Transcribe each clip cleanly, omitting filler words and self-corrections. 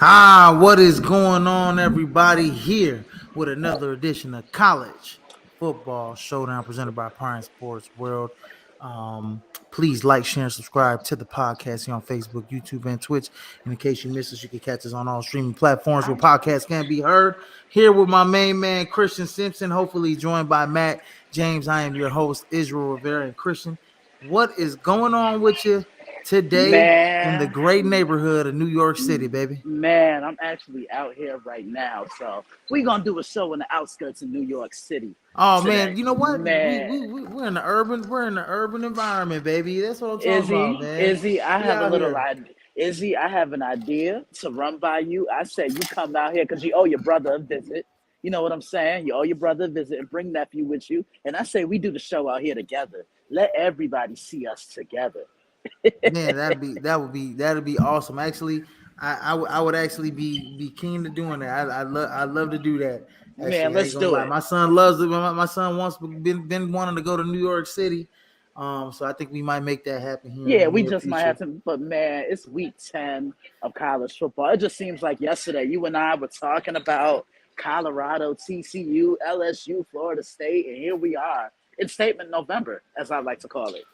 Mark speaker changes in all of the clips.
Speaker 1: What is going on, everybody? Here with another edition of College Football Showdown presented by Prime Sports World. Please like, share, and subscribe to the podcast here on Facebook, YouTube, and Twitch. And in case you missed us, you can catch us on all streaming platforms where podcasts can be heard. Here with my main man, Christian Simpson, hopefully joined by Matt James. I am your host, Israel Rivera. And Christian, what is going on with you today in the
Speaker 2: Man,
Speaker 1: great neighborhood of New York City, baby?
Speaker 2: man, I'm actually out here right now. So we're gonna do a show in the outskirts of New York City
Speaker 1: Oh man,
Speaker 2: today.
Speaker 1: you know what?
Speaker 2: Man,
Speaker 1: We're in the urban environment, baby. That's what I'm talking about,
Speaker 2: Izzy,
Speaker 1: man.
Speaker 2: Izzy, I
Speaker 1: We
Speaker 2: have a
Speaker 1: out
Speaker 2: little
Speaker 1: here.
Speaker 2: idea. Izzy, I have an idea to run by you. I say you come out here because you owe your brother a visit. You know what I'm saying? You owe your brother a visit and bring nephew with you. And I say we do the show out here together. Let everybody see us together.
Speaker 1: Man, that'd be awesome. Actually, I would actually be keen to doing that. I love to do that.
Speaker 2: Man,
Speaker 1: Actually, I ain't
Speaker 2: let's
Speaker 1: gonna
Speaker 2: do
Speaker 1: lie.
Speaker 2: it.
Speaker 1: My son loves it. My son wants been wanting to go to New York City. So I think we might make that happen here in
Speaker 2: Yeah,
Speaker 1: the
Speaker 2: we
Speaker 1: near
Speaker 2: just might have
Speaker 1: future.
Speaker 2: to, but man, it's week 10 of college football. It just seems like yesterday you and I were talking about Colorado, TCU, LSU, Florida State, and here we are in Statement November, as I like to call it.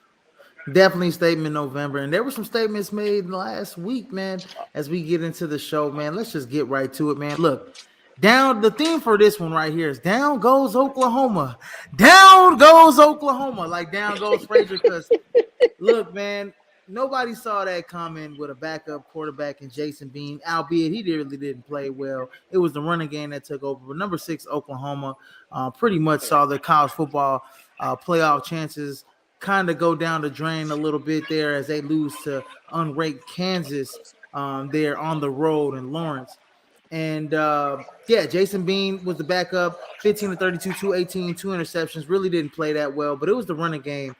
Speaker 1: Definitely statement November. And there were some statements made last week, man. As we get into the show, man, let's just get right to it, man. Look, down the theme for this one right here is down goes Oklahoma. Down goes Oklahoma. Like down goes Frazier. Because look, man, nobody saw that coming with a backup quarterback in Jason Bean, albeit he really didn't play well. It was the running game that took over. But number 6, Oklahoma, pretty much saw their college football playoff chances kind of go down the drain a little bit there as they lose to unranked Kansas there on the road in Lawrence. And yeah, Jason Bean was the backup, 15 to 32, 218, two interceptions. Really didn't play that well, but it was the running game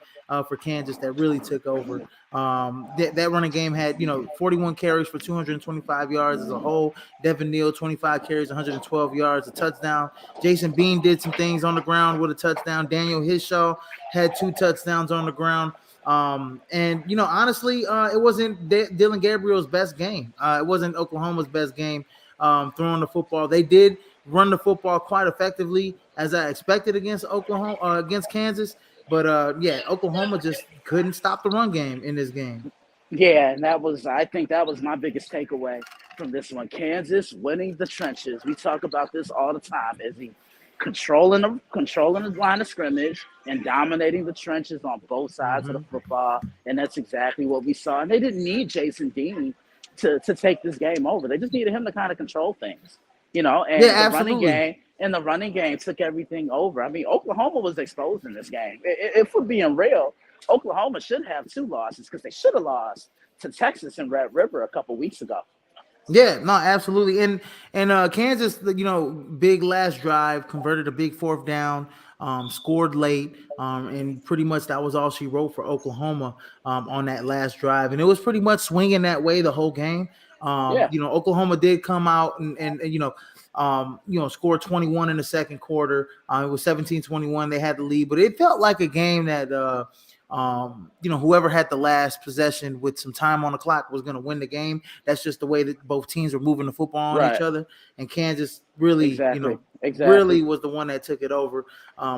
Speaker 1: for Kansas that really took over. That running game had, 41 carries for 225 yards as a whole. Devin Neal, 25 carries, 112 yards, a touchdown. Jason Bean did some things on the ground with a touchdown. Daniel Hishaw had 2 touchdowns on the ground. And honestly, it wasn't Dylan Gabriel's best game. It wasn't Oklahoma's best game throwing the football. They did run the football quite effectively as I expected against Oklahoma, against Kansas. But yeah, Oklahoma just couldn't stop the run game in this game.
Speaker 2: Yeah, and I think that was my biggest takeaway from this one. Kansas winning the trenches. We talk about this all the time. Is he controlling the line of scrimmage and dominating the trenches on both sides of the
Speaker 1: Mm-hmm.
Speaker 2: football? And that's exactly what we saw. And they didn't need Jason Dean to take this game over. They just needed him to kind of control things,
Speaker 1: Yeah,
Speaker 2: and
Speaker 1: absolutely.
Speaker 2: the running game took everything over. I mean, Oklahoma was exposed in this game. If we're being real, Oklahoma should have 2 losses because they should have lost to Texas and Red River a couple weeks ago.
Speaker 1: Yeah, no, absolutely. And Kansas, big last drive, converted a big fourth down, scored late, and pretty much that was all she wrote for Oklahoma on that last drive. And it was pretty much swinging that way the whole game.
Speaker 2: Yeah,
Speaker 1: Oklahoma did come out and scored 21 in the second quarter. It was 17-21. They had the lead, but it felt like a game that whoever had the last possession with some time on the clock was going to win the game. That's just the way that both teams were moving the football on each
Speaker 2: right.
Speaker 1: other. And Kansas really,
Speaker 2: Exactly.
Speaker 1: really
Speaker 2: Exactly.
Speaker 1: was the one that took it over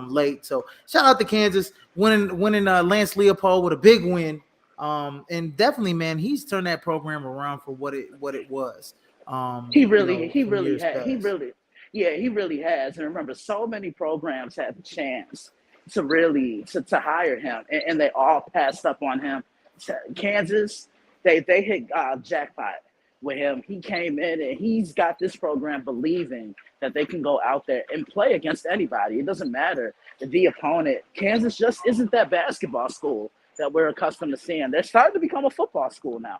Speaker 1: late. So shout out to Kansas winning Lance Leopold with a big win. And definitely, man, he's turned that program around for what it was.
Speaker 2: He
Speaker 1: From
Speaker 2: really
Speaker 1: years
Speaker 2: had,
Speaker 1: past.
Speaker 2: yeah, he really has. And remember, so many programs had the chance to really to hire him, and they all passed up on him. Kansas, they hit jackpot with him. He came in and he's got this program believing that they can go out there and play against anybody. It doesn't matter the opponent. Kansas just isn't that basketball school that we're accustomed to seeing. They're starting to become a football school now.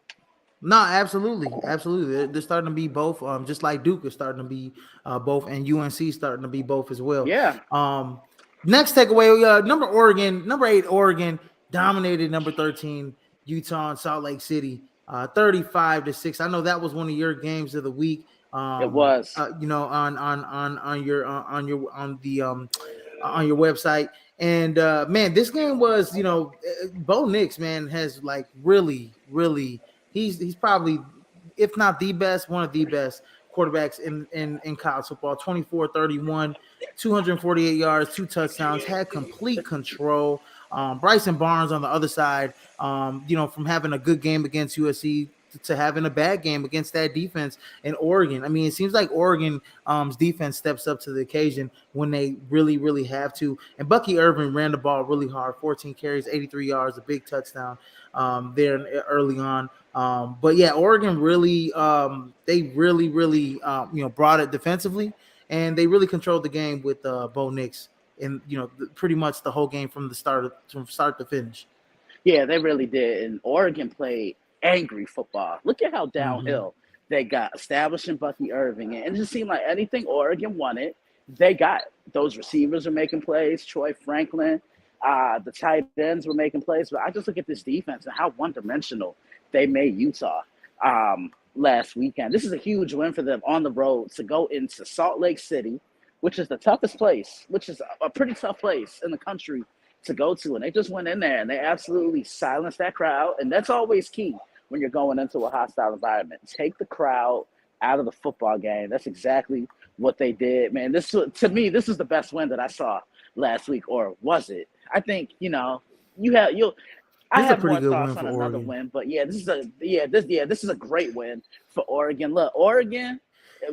Speaker 1: No, absolutely, absolutely. They're starting to be both. Just like Duke is starting to be both, and UNC starting to be both as well.
Speaker 2: Yeah.
Speaker 1: Next takeaway: number 8, Oregon dominated number 13 Utah and Salt Lake City, 35-6. I know that was one of your games of the week.
Speaker 2: It was.
Speaker 1: On your website. And man, this game was, Bo Nix, man, has like really, really, he's probably if not the best, one of the best quarterbacks in college football. 24-31, 248 yards, 2 touchdowns, had complete control. Bryson Barnes on the other side, from having a good game against USC to having a bad game against that defense in Oregon. I mean, it seems like Oregon's defense steps up to the occasion when they really, really have to. And Bucky Irvin ran the ball really hard, 14 carries, 83 yards, a big touchdown there early on. But yeah, Oregon really, they really, really, brought it defensively, and they really controlled the game with Bo Nix, and pretty much the whole game from start to finish.
Speaker 2: Yeah, they really did. And Oregon played angry football. Look at how
Speaker 1: Mm-hmm.
Speaker 2: downhill they got, establishing Bucky Irving. And it just seemed like anything Oregon wanted, they got. Those receivers were making plays, Troy Franklin, the tight ends were making plays. But I just look at this defense and how one dimensional they made Utah last weekend. This is a huge win for them on the road to go into Salt Lake City, which is the toughest place, which is a pretty tough place in the country to go to. And they just went in there and they absolutely silenced that crowd. And that's always key when you're going into a hostile environment. Take the crowd out of the football game. That's exactly what they did, man. To me, this is the best win that I saw last week, or was it? I think I
Speaker 1: This is a
Speaker 2: have
Speaker 1: pretty
Speaker 2: more
Speaker 1: good
Speaker 2: thoughts
Speaker 1: win
Speaker 2: on
Speaker 1: for
Speaker 2: another
Speaker 1: Oregon.
Speaker 2: win, but this is a great win for Oregon. Look, Oregon,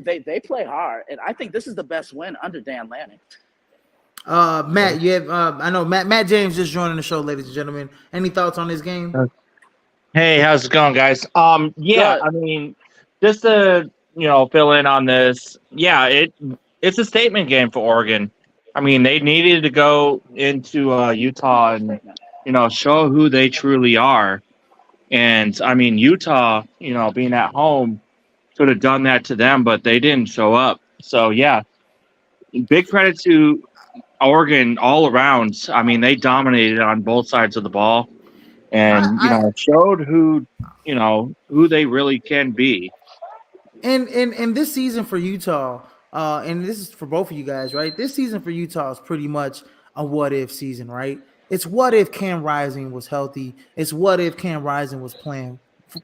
Speaker 2: they play hard, and I think this is the best win under Dan Lanning.
Speaker 1: Matt, you have I know Matt James just joining the show, ladies and gentlemen. Any thoughts on this game?
Speaker 3: Hey, how's it going, guys? Yeah,
Speaker 2: Good.
Speaker 3: I mean, just to fill in on this, yeah, it's a statement game for Oregon. I mean, they needed to go into Utah and show who they truly are. And I mean, Utah, being at home, could have done that to them, but they didn't show up. So yeah, big credit to Oregon all around. I mean, they dominated on both sides of the ball and
Speaker 1: I
Speaker 3: showed who they really can be.
Speaker 1: and this season for Utah, and this is for both of you guys, right? This season for Utah is pretty much a what if season, right? It's what if Cam Rising was healthy. It's what if Cam Rising was playing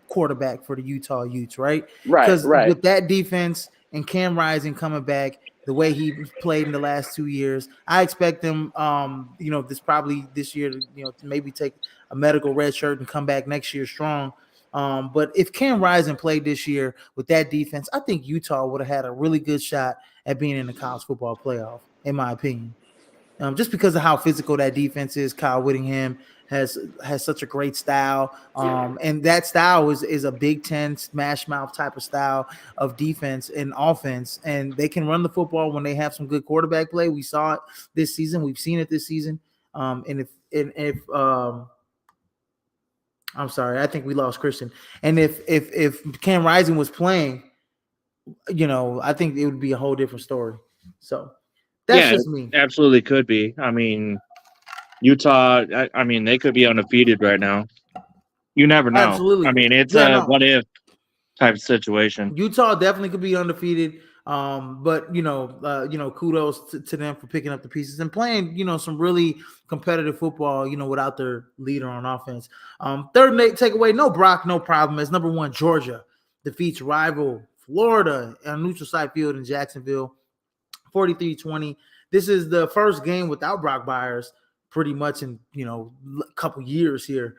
Speaker 1: quarterback for the Utah Utes, right?
Speaker 2: Right,
Speaker 1: Because
Speaker 2: right.
Speaker 1: with that defense and Cam Rising coming back the way he played in the last 2 years, I expect them, this year, to maybe take a medical red shirt and come back next year strong. But if Cam Rising played this year with that defense, I think Utah would have had a really good shot at being in the college football playoff, in my opinion. Just because of how physical that defense is. Kyle Whittingham has such a great style, and that style is a Big Ten smash mouth type of style of defense and offense, and they can run the football when they have some good quarterback play. We saw it this season. We've seen it this season. And if I'm sorry, I think we lost Christian. And if Cam Rising was playing, I think it would be a whole different story. So that's
Speaker 3: Yeah,
Speaker 1: just me.
Speaker 3: absolutely could be. I mean, Utah. I mean, they could be undefeated right now. You never know. I
Speaker 1: Absolutely.
Speaker 3: mean, it's
Speaker 1: Yeah,
Speaker 3: a
Speaker 1: no.
Speaker 3: what if type situation.
Speaker 1: Utah definitely could be undefeated. But kudos to them for picking up the pieces and playing, some really competitive football, without their leader on offense. Third takeaway, no Brock, no problem. As number one, Georgia defeats rival Florida on neutral site field in Jacksonville, 43-20. This is the first game without Brock Byers pretty much in a couple years here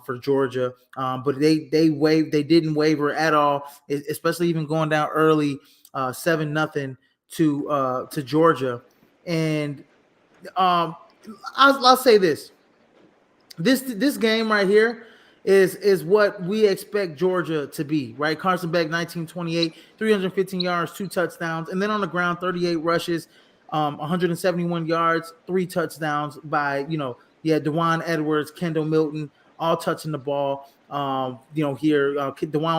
Speaker 1: for Georgia. But they didn't waver at all, especially even going down early 7-0 to Georgia. And I'll say this game right here is what we expect Georgia to be, right? Carson Beck, 1928, 315 yards, 2 touchdowns, and then on the ground, 38 rushes, 171 yards, 3 touchdowns by, Dewan Edwards, Kendall Milton, all touching the ball. Dewan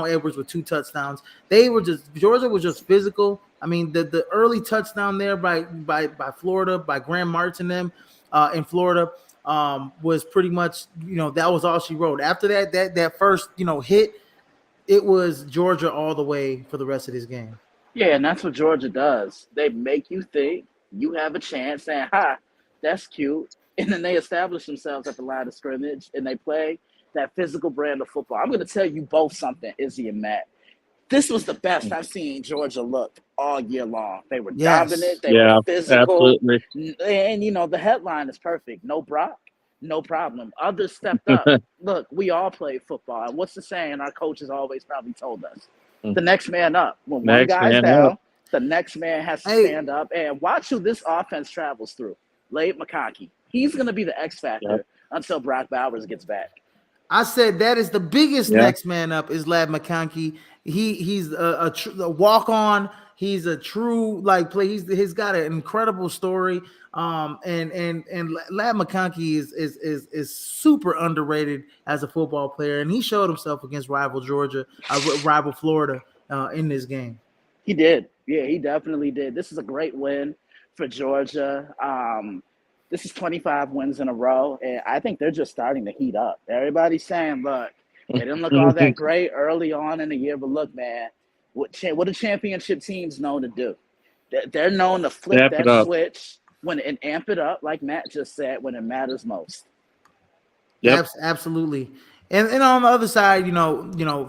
Speaker 1: Edwards with 2 touchdowns. Georgia was just physical. I mean, the early touchdown there by Florida, by Graham Martin them in Florida, was pretty much, that was all she wrote. After that first, hit, it was Georgia all the way for the rest of this game.
Speaker 2: Yeah, and that's what Georgia does. They make you think you have a chance, saying, "Ha, that's cute," and then they establish themselves at the line of scrimmage and they play that physical brand of football. I'm going to tell you both something, Izzy and Matt. This was the best I've seen Georgia look all year long. They were
Speaker 1: Yes.
Speaker 2: dominant. They were
Speaker 3: Yeah,
Speaker 2: physical.
Speaker 3: absolutely.
Speaker 2: And, the headline is perfect. No Brock, no problem. Others stepped up. Look, we all played football. And what's the saying our coaches always probably told us? The next man up. When one
Speaker 3: Next
Speaker 2: guy's
Speaker 3: man up.
Speaker 2: down, the next man has to
Speaker 1: Hey,
Speaker 2: stand up. And watch who this offense travels through. Late McConkey. He's going to be the X
Speaker 3: Yep.
Speaker 2: factor until Brock Bowers gets back.
Speaker 1: I said that is the biggest
Speaker 3: Yeah.
Speaker 1: next man up is Lad McConkey. He's a walk on. He's a true play. He's got an incredible story. And Lad McConkey is super underrated as a football player, and he showed himself against rival Florida in this game.
Speaker 2: He did. Yeah, he definitely did. This is a great win for Georgia. This is 25 wins in a row, and I think they're just starting to heat up. Everybody's saying, look, they didn't look all that great early on in the year, but look, man, what do championship teams know to do? They're known to flip that switch and amp it up, like Matt just said, when it matters most.
Speaker 1: Yep. Absolutely. And on the other side,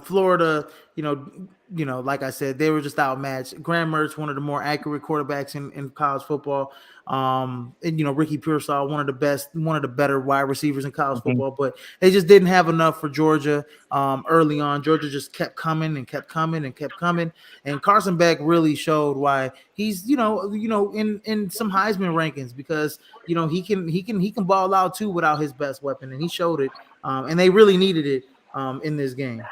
Speaker 1: Florida, like I said, they were just outmatched. Graham Mertz, one of the more accurate quarterbacks in college football. And Ricky Pearsall, one of the better wide receivers in college football, but they just didn't have enough for Georgia early on. Georgia just kept coming and kept coming and kept coming. And Carson Beck really showed why he's, in some Heisman rankings, because he can ball out too without his best weapon, and he showed it. And they really needed it in this game.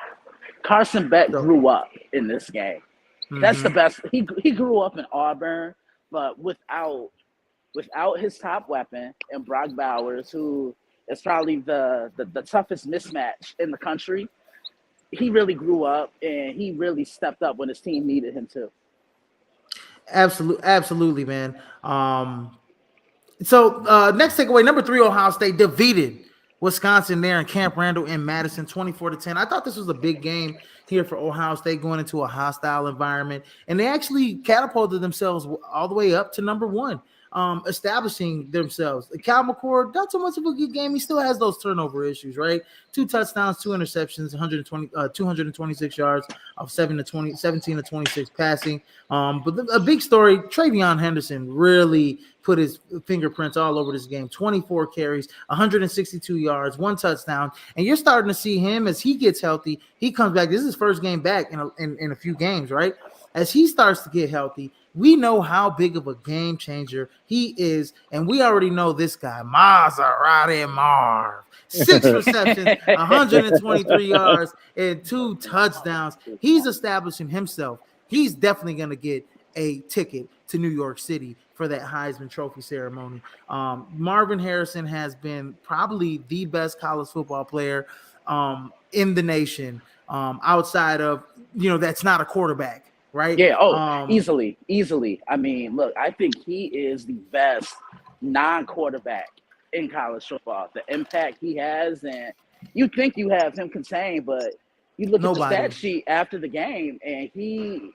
Speaker 2: Carson Beck grew up in this game. That's the best. He grew up in Auburn, but without his top weapon and Brock Bowers, who is probably the toughest mismatch in the country, he really grew up and he really stepped up when his team needed him to.
Speaker 1: Absolutely, man. So next takeaway, number 3, Ohio State defeated Wisconsin there in Camp Randall in Madison, 24-10. I thought this was a big game here for Ohio State, going into a hostile environment, and they actually catapulted themselves all the way up to number 1. Establishing themselves. Cal McCord, not so much of a good game. He still has those turnover issues, right? 2 touchdowns, 2 interceptions, 226 yards of 17 to 26 passing. But a big story, Travion Henderson really put his fingerprints all over this game. 24 carries, 162 yards, 1 touchdown. And you're starting to see him as he gets healthy. He comes back. This is his first game back in a few games, right? As he starts to get healthy, we know how big of a game changer he is, and we already know this guy, Maserati Marv. 6 receptions, 123 yards, and 2 touchdowns. He's establishing himself. He's definitely going to get a ticket to New York City for that Heisman Trophy ceremony. Marvin Harrison has been probably the best college football player in the nation, outside of, that's not a quarterback. Right?
Speaker 2: Yeah. Easily. I mean, look, I think he is the best non-quarterback in college football. The impact he has, and you think you have him contained, but you look at the stat sheet after the game, and he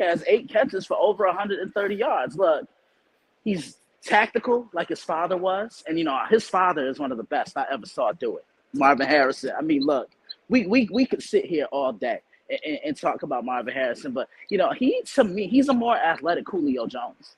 Speaker 2: has 8 catches for over 130 yards. Look, he's tactical like his father was, and his father is one of the best I ever saw do it. Marvin Harrison. I mean, look, we could sit here all day and talk about Marvin Harrison, but to me, he's a more athletic Julio Jones,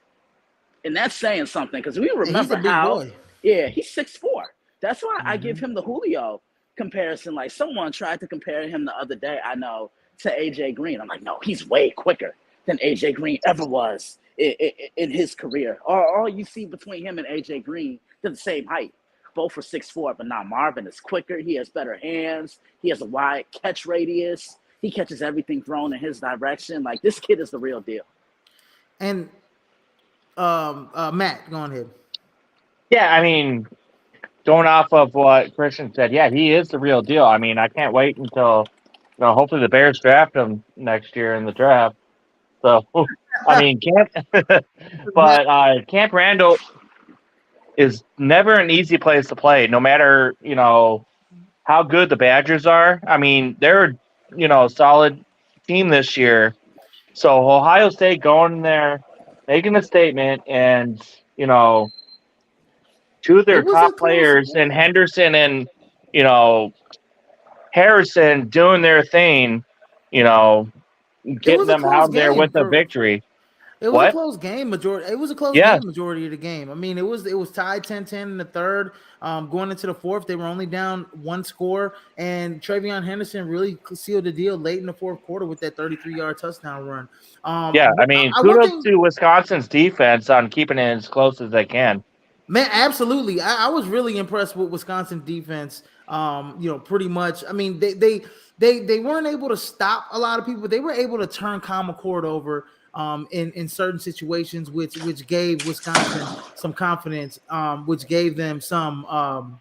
Speaker 2: and that's saying something, because we remember how, he's 6'4". That's why I give him the Julio comparison. Like, someone tried to compare him the other day, I know, to AJ Green. I'm like, no, he's way quicker than AJ Green ever was in his career. All you see between him and AJ Green, they're the same height. Both are 6'4", but now Marvin is quicker. He has better hands. He has a wide catch radius. He catches everything thrown in his direction. Like, this kid is the real deal.
Speaker 1: And Matt, go on ahead.
Speaker 3: Yeah, I mean, going off of what Christian said, yeah, he is the real deal. I mean, I can't wait until, hopefully the Bears draft him next year in the draft. So, I mean, Camp Randall is never an easy place to play, no matter, how good the Badgers are. I mean, they're a solid team this year. So Ohio State going in there, making a statement, and 2 of their top players, and Henderson and Harrison doing their thing,
Speaker 1: It
Speaker 3: getting
Speaker 1: was a
Speaker 3: them
Speaker 1: close
Speaker 3: out there
Speaker 1: game
Speaker 3: with a
Speaker 1: for.
Speaker 3: victory.
Speaker 1: It was a
Speaker 3: What?
Speaker 1: close game majority. It was a close
Speaker 3: Yes.
Speaker 1: game majority of the game. I mean, it was tied 10-10 in the third. Going into the fourth, they were only down one score, and Travion Henderson really sealed the deal late in the fourth quarter with that 33-yard touchdown run.
Speaker 3: Yeah. I mean,
Speaker 1: One
Speaker 3: kudos
Speaker 1: thing,
Speaker 3: to Wisconsin's defense on keeping it as close as they can.
Speaker 1: man, absolutely. I was really impressed with Wisconsin defense. Pretty much. I mean, they weren't able to stop a lot of people, but they were able to turn Kyle McCord over in certain situations, which gave Wisconsin some confidence, which gave them some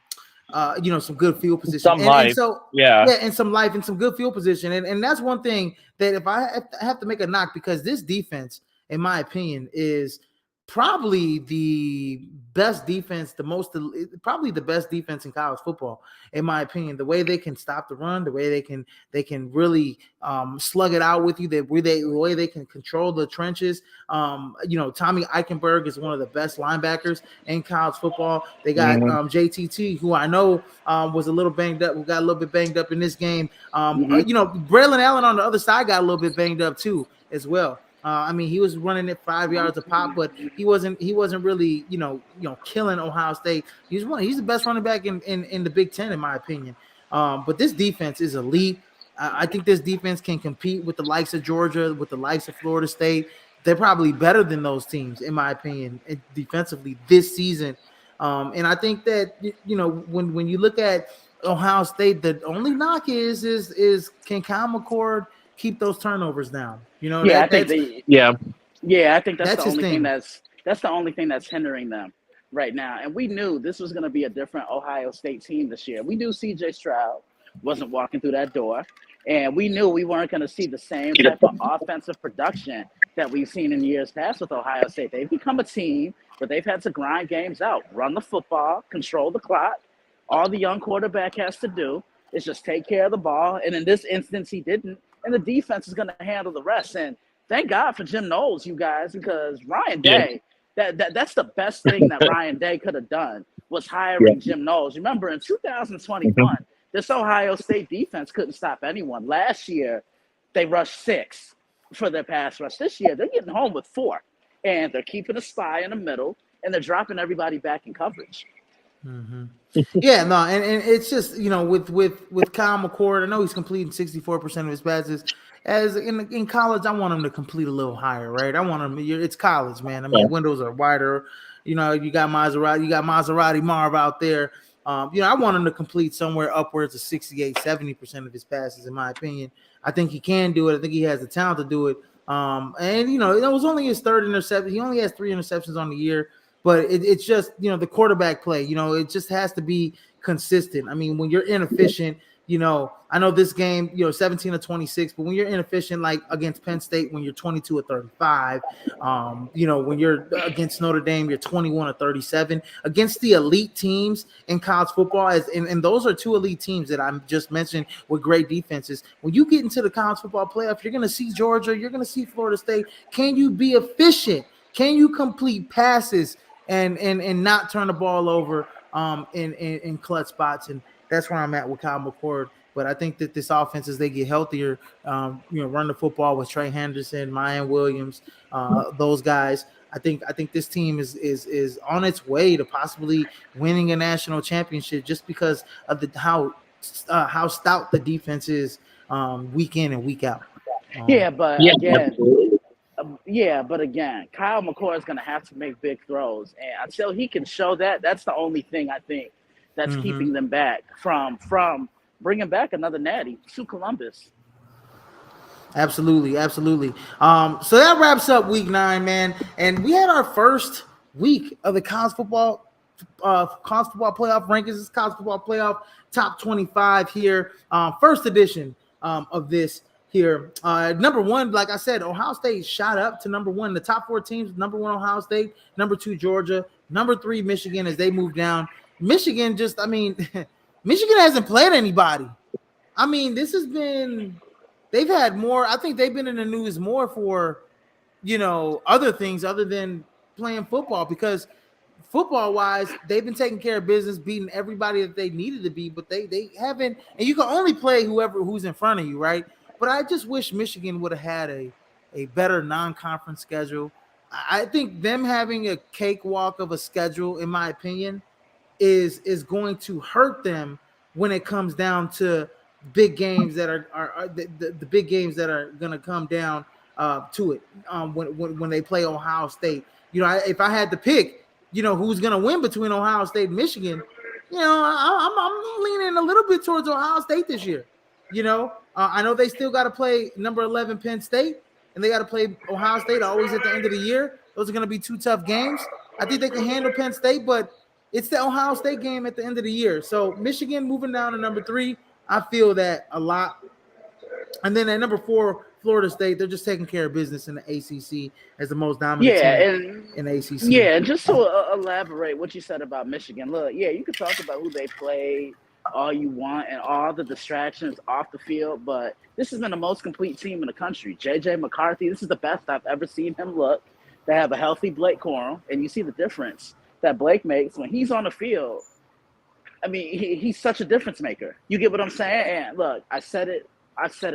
Speaker 1: good field position,
Speaker 3: Some
Speaker 1: and
Speaker 3: life.
Speaker 1: so
Speaker 3: Yeah.
Speaker 1: yeah, and some life and some good field position, and that's one thing that if I have to make a knock, because this defense, in my opinion, is probably the best defense, probably the best defense in college football, in my opinion. The way they can stop the run, the way they can really slug it out with you, the way they can control the trenches. Tommy Eichenberg is one of the best linebackers in college football. They got
Speaker 3: Hmm.
Speaker 1: JTT, who I know was a little banged up, who got a little bit banged up in this game.
Speaker 2: Mhm.
Speaker 1: Braylon Allen on the other side got a little bit banged up too as well. I mean, he was running it 5 yards a pop, but he wasn't really, killing Ohio State. He's the best running back in the Big Ten, in my opinion. But this defense is elite. I think this defense can compete with the likes of Georgia, with the likes of Florida State. They're probably better than those teams, in my opinion, defensively this season. And I think that when you look at Ohio State, the only knock is can Kyle McCord keep those turnovers down?
Speaker 2: Yeah, I think
Speaker 1: That's
Speaker 2: they.
Speaker 3: Yeah.
Speaker 2: Yeah, I think that's the
Speaker 1: that's his
Speaker 2: only thing
Speaker 1: thing.
Speaker 2: that's the only thing that's hindering them right now. And we knew this was going to be a different Ohio State team this year. We knew C.J. Stroud wasn't walking through that door, and we knew we weren't going to see the same type of offensive production that we've seen in years past with Ohio State. They've become a team where they've had to grind games out, run the football, control the clock. All the young quarterback has to do is just take care of the ball, and in this instance, he didn't. And the defense is going to handle the rest. And thank God for Jim Knowles, you guys, because Ryan
Speaker 3: Yeah.
Speaker 2: Day, that's the best thing that Ryan Day could have done was
Speaker 3: Yeah.
Speaker 2: hiring Jim Knowles. Remember, in
Speaker 3: Mhm.
Speaker 2: 2021, this Ohio State defense couldn't stop anyone. Last year, they rushed 6 for their pass rush. This year, they're getting home with 4, and they're keeping a spy in the middle, and they're dropping everybody back in coverage.
Speaker 1: Mm-hmm. Yeah, no, and it's just with Kyle McCord, I know he's completing 64% of his passes. As in college, I want him to complete a little higher, right? I want him. It's college, man. I mean,
Speaker 3: Yeah.
Speaker 1: the windows are wider. You got Maserati Marv out there. I want him to complete somewhere upwards of 68, 70% of his passes, in my opinion. I think he can do it. I think he has the talent to do it. And it was only his third interception. He only has 3 interceptions on the year. But it's just, the quarterback play, it just has to be consistent. I mean, when you're inefficient, I know this game, 17 to 26, but when you're inefficient, like against Penn State, when you're 22 or 35, when you're against Notre Dame, you're 21 or 37 against the elite teams in college football. And those are 2 elite teams that I just mentioned with great defenses. When you get into the college football playoff, you're going to see Georgia, you're going to see Florida State. Can you be efficient? Can you complete passes and not turn the ball over in clutch spots? And that's where I'm at with Kyle McCord. But I think that this offense, as they get healthier, run the football with Trey Henderson, Mayan Williams, those guys. I think this team is on its way to possibly winning a national championship just because of how stout the defense is week in and week out.
Speaker 2: Yeah, but
Speaker 3: Yeah.
Speaker 2: again,
Speaker 3: Absolutely.
Speaker 2: Kyle McCord is going to have to make big throws, and until he can show that, that's the only thing I think that's
Speaker 1: Mm-hmm.
Speaker 2: keeping them back from bringing back another natty to Columbus.
Speaker 1: Absolutely, absolutely. So that wraps up week 9, man. And we had our first week of the college football playoff rankings. This college football playoff top 25 here. First edition of this here. Number 1, like I said, Ohio State shot up to number 1. The top 4 teams, number 1 Ohio State, number 2 Georgia, number 3 Michigan as they move down. Michigan Michigan hasn't played anybody. I mean, they've had more. I think they've been in the news more for, other things other than playing football, because football wise, they've been taking care of business, beating everybody that they needed to beat, but they haven't. And you can only play who's in front of you, right? but I just wish Michigan would have had a better non-conference schedule. I think them having a cakewalk of a schedule, in my opinion, is going to hurt them when it comes down to big games that are the big games that are going to come down to it when they play Ohio State. If I had to pick, who's going to win between Ohio State and Michigan, I'm leaning a little bit towards Ohio State this year. I know they still got to play number 11 Penn State, and they got to play Ohio State always at the end of the year. Those are going to be two tough games. I think they can handle Penn State, but it's the Ohio State game at the end of the year. So Michigan moving down to number 3, I feel that a lot. And then at number 4, Florida State, they're just taking care of business in the ACC as the most dominant team in the ACC.
Speaker 2: Yeah, and just to elaborate what you said about Michigan, look, yeah, you could talk about who they played all you want and all the distractions off the field, but this has been the most complete team in the country. J.J. McCarthy, this is the best I've ever seen him look. They have a healthy Blake Corum, and you see the difference that Blake makes when he's on the field. I mean, he's such a difference maker. You get what I'm saying? And look, I said it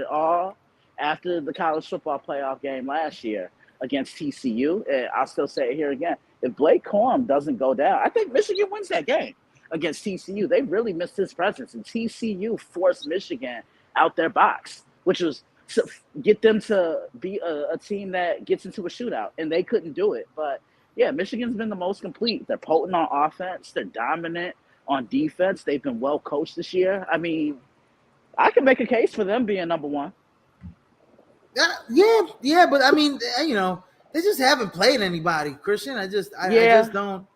Speaker 2: all after the college football playoff game last year against TCU, and I'll still say it here again. If Blake Corum doesn't go down, I think Michigan wins that game against TCU. They really missed his presence, and TCU forced Michigan out their box, which was to get them to be a team that gets into a shootout, and they couldn't do it. But yeah, Michigan's been the most complete. They're potent on offense. They're dominant on defense. They've been well coached this year. I mean, I can make a case for them being number 1.
Speaker 1: Yeah, but I mean, they just haven't played anybody, Christian. I just don't.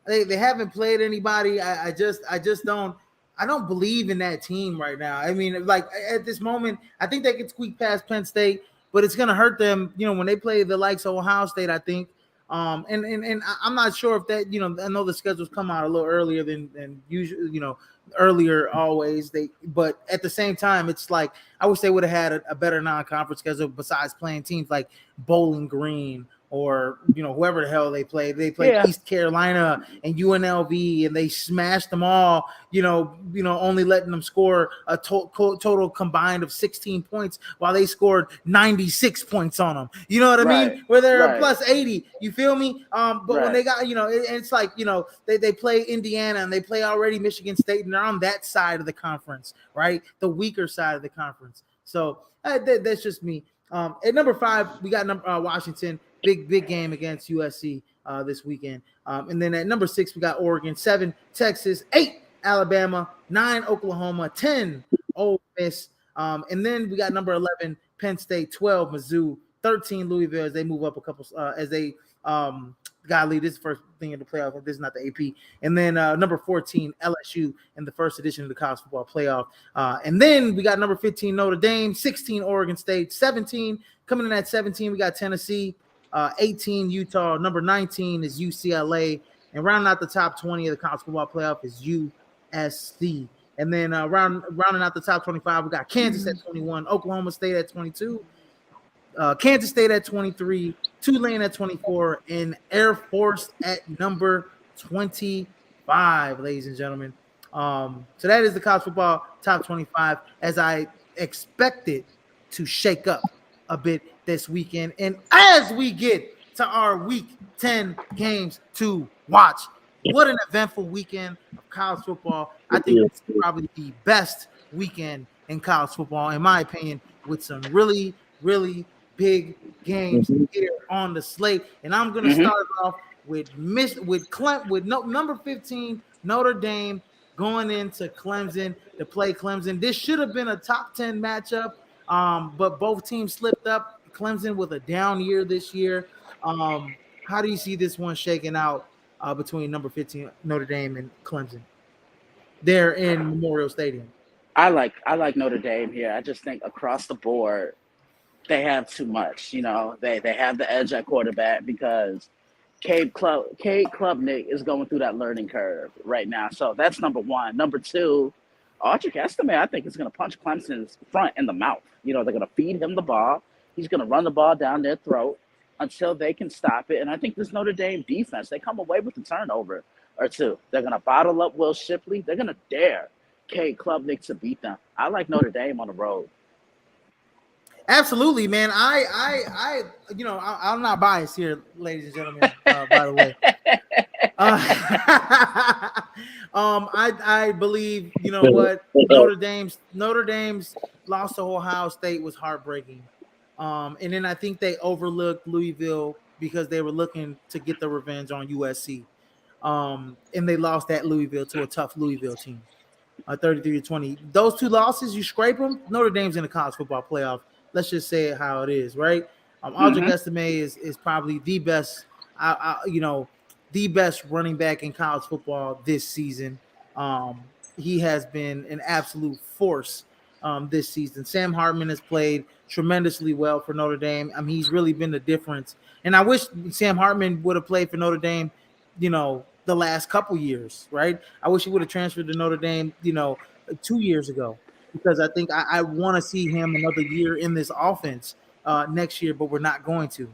Speaker 1: They haven't played anybody. I just don't. I don't believe in that team right now. I mean, like at this moment, I think they can squeak past Penn State, but it's gonna hurt them, when they play the likes of Ohio State, I think. And I'm not sure if that, I know the schedules come out a little earlier than usual, earlier always. But at the same time, it's like I wish they would have had a better non-conference schedule besides playing teams like Bowling Green or whoever the hell they played. They played East Carolina and UNLV, and they smashed them all. Only letting them score a total combined of 16 points while they scored 96 points on them. You know what I mean? Where they're plus 80. You feel me? But when they got it's like they play Indiana and they play already Michigan State, and they're on that side of the conference, right? The weaker side of the conference. So that's just me. At number 5, we got Washington. Big game against USC this weekend. And then at number 6, we got Oregon. 7, Texas. 8, Alabama. 9, Oklahoma. 10, Ole Miss. And then we got number 11, Penn State. 12, Mizzou. 13, Louisville, as they move up a couple as they got lead. This is the first thing in the playoff. This is not the AP. And then number 14, LSU in the first edition of the college football playoff. And then we got number 15, Notre Dame. 16, Oregon State. 17, coming in at 17, we got Tennessee. 18, Utah. Number 19 is UCLA. And rounding out the top 20 of the college football playoff is USC. And then rounding out the top 25, we got Kansas at 21, Oklahoma State at 22, Kansas State at 23, Tulane at 24, and Air Force at number 25, ladies and gentlemen. So that is the college football top 25, as I expected to shake up a bit this weekend. And as we get to our week 10 games to watch, what an eventful weekend of college football. I think it's probably the best weekend in college football, in my opinion, with some really, really big games here on the slate. And I'm going to start off with number 15, Notre Dame, going into Clemson to play Clemson. This should have been a top 10 matchup, but both teams slipped up. Clemson with a down year this year. How do you see this one shaking out between number 15 Notre Dame and Clemson there in Memorial Stadium?
Speaker 2: I like Notre Dame here. I just think across the board they have too much. They have the edge at quarterback because Cade Klubnik is going through that learning curve right now. So that's number 1. Number 2, Audric Estime, I think, is going to punch Clemson's front in the mouth. They're going to feed him the ball. He's going to run the ball down their throat until they can stop it. And I think this Notre Dame defense, they come away with a turnover or 2. They're going to bottle up Will Shipley. They're going to dare Cade Klubnik to beat them. I like Notre Dame on the road.
Speaker 1: Absolutely, man. I'm not biased here, ladies and gentlemen. By the way, uh, I believe you know what Notre Dame's loss to Ohio State was heartbreaking, and then I think they overlooked Louisville because they were looking to get the revenge on USC, and they lost at Louisville to a tough Louisville team. 33-20. Those two losses, you scrape them. Notre Dame's in the college football playoff. Let's just say it how it is, right? Audric
Speaker 2: Hmm.
Speaker 1: Estime is probably the best, the best running back in college football this season. He has been an absolute force this season. Sam Hartman has played tremendously well for Notre Dame. I mean, he's really been the difference. And I wish Sam Hartman would have played for Notre Dame, the last couple years, right? I wish he would have transferred to Notre Dame, 2 years ago, because I think I want to see him another year in this offense next year, but we're not going to.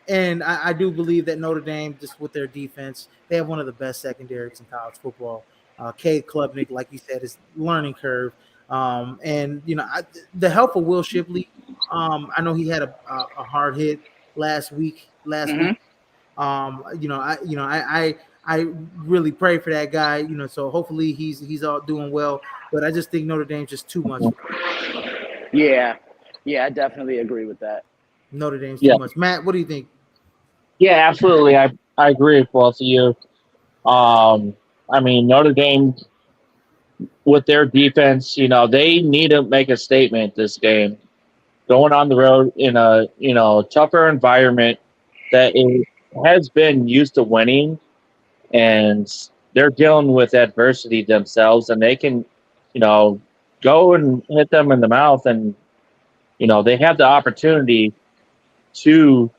Speaker 1: And I do believe that Notre Dame, just with their defense, they have one of the best secondaries in college football. Cade Klubnik, like you said, is learning curve. And the help of Will Shipley. I know he had a hard hit last week.
Speaker 2: Hmm.
Speaker 1: I really pray for that guy. So hopefully he's all doing well. But I just think Notre Dame's just too much.
Speaker 2: Yeah, yeah, I definitely agree with that.
Speaker 1: Notre Dame's too
Speaker 3: Yeah,
Speaker 1: much. Matt, what do you think?
Speaker 3: yeah, absolutely. I agree with both of you. I mean, Notre Dame with their defense, they need to make a statement this game. Going on the road in a tougher environment that it has been used to winning, and they're dealing with adversity themselves, and they can, go and hit them in the mouth, and they have the opportunity to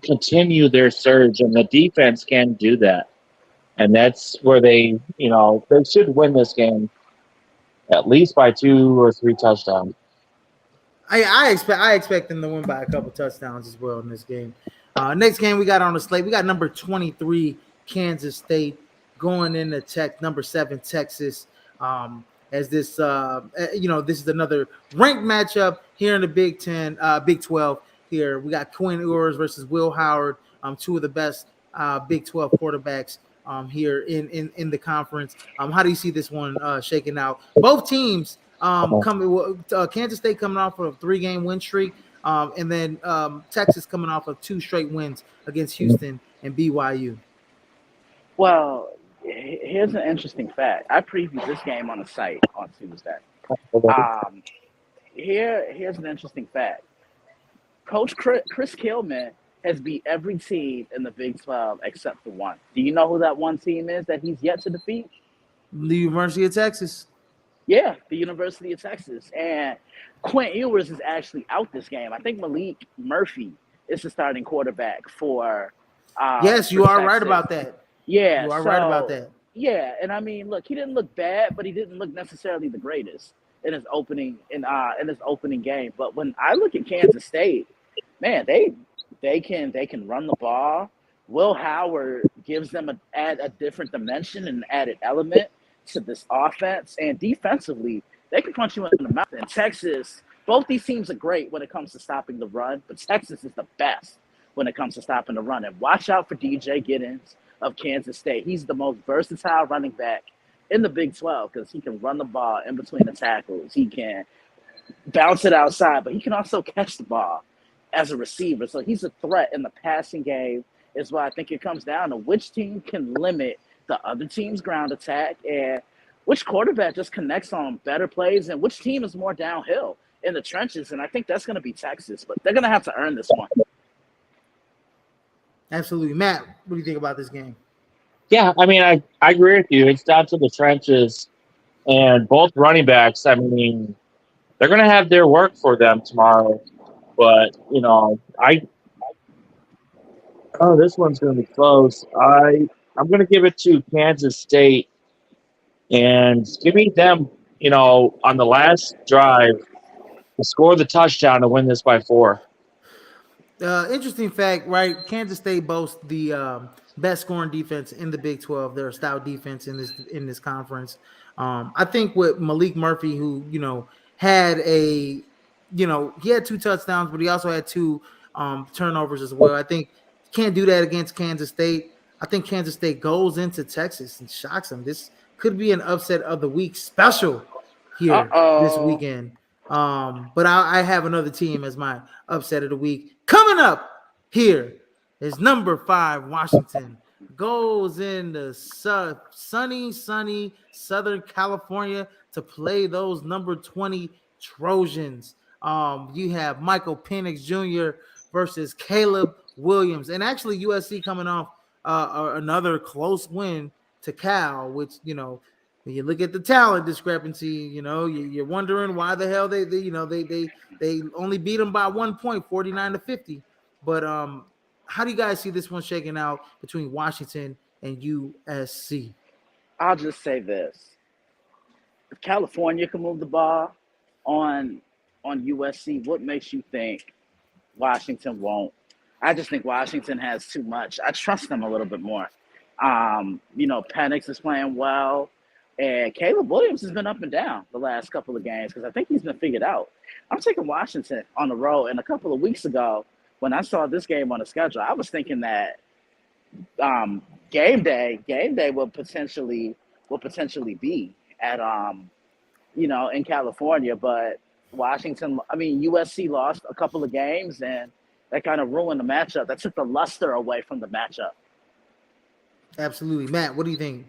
Speaker 3: continue their surge, and the defense can do that, and that's where they should win this game at least by 2 or 3 touchdowns.
Speaker 1: I expect them to win by a couple touchdowns as well in this game. Next game we got on the slate, we got number 23 Kansas State going into number 7 Texas. As this is another ranked matchup here in the Big 10, Big 12. Here we got Quinn Ewers versus Will Howard, two of the best Big 12 quarterbacks here in the conference. How do you see this one shaking out? Both teams coming. Kansas State coming off of a 3-game win streak, and then Texas coming off of 2 straight wins against Houston and BYU.
Speaker 2: Well, here's an interesting fact. I previewed this game on the site on Tuesday. Um, here's an interesting fact. Coach Chris Killman has beat every team in the Big 12 except for one. Do you know who that one team is that he's yet to defeat?
Speaker 1: The University of Texas.
Speaker 2: Yeah, the University of Texas. And Quinn Ewers is actually out this game. I think Malik Murphy is the starting quarterback
Speaker 1: Yes,
Speaker 2: for
Speaker 1: you are right
Speaker 2: Texas.
Speaker 1: about that.
Speaker 2: Yeah,
Speaker 1: You are right about
Speaker 2: so
Speaker 1: that.
Speaker 2: yeah, and I mean, look, he didn't look bad, but he didn't look necessarily the greatest in his opening game. But when I look at Kansas State, man, they can run the ball. Will Howard gives them add a different dimension and added element to this offense, and defensively, they can punch you in the mouth. In Texas, both these teams are great when it comes to stopping the run, but Texas is the best when it comes to stopping the run. And watch out for DJ Giddens of Kansas State. He's the most versatile running back in the Big 12 because he can run the ball in between the tackles. He can bounce it outside, but he can also catch the ball as a receiver. So he's a threat in the passing game is why I think it comes down to which team can limit the other team's ground attack and which quarterback just connects on better plays and which team is more downhill in the trenches. And I think that's going to be Texas, but they're going to have to earn this one.
Speaker 1: Absolutely. Matt, what do you think about this game?
Speaker 3: Yeah, I mean, I agree with you. It's down to the trenches, and both running backs, I mean, they're going to have their work for them tomorrow. But, this one's going to be close. I'm going to give it to Kansas State and give me them, on the last drive to score the touchdown to win this by 4.
Speaker 1: Interesting fact, right? Kansas State boasts the best scoring defense in the Big 12. They're a stout defense in this conference. I think with Malik Murphy, who had he had 2 touchdowns, but he also had 2 turnovers as well. I think can't do that against Kansas State. I think Kansas State goes into Texas and shocks them. This could be an upset of the week special here this
Speaker 2: Uh-oh.
Speaker 1: weekend. But I have another team as my upset of the week coming up here. Is number 5 Washington goes into sunny Southern California to play those number 20 Trojans. You have Michael Penix Jr. versus Caleb Williams, and actually USC coming off another close win to Cal, which when you look at the talent discrepancy, you're wondering why the hell they only beat them by 1 point, 49-50. But how do you guys see this one shaking out between Washington and USC?
Speaker 2: I'll just say this. If California can move the ball on USC, what makes you think Washington won't? I just think Washington has too much. I trust them a little bit more. Penix is playing well, and Caleb Williams has been up and down the last couple of games because I think he's been figured out. I'm taking Washington on the road, and a couple of weeks ago, when I saw this game on the schedule, I was thinking that game day will potentially be at in California, but USC lost a couple of games, and that kind of ruined the matchup. That took the luster away from the matchup.
Speaker 1: Absolutely. Matt, what do you think?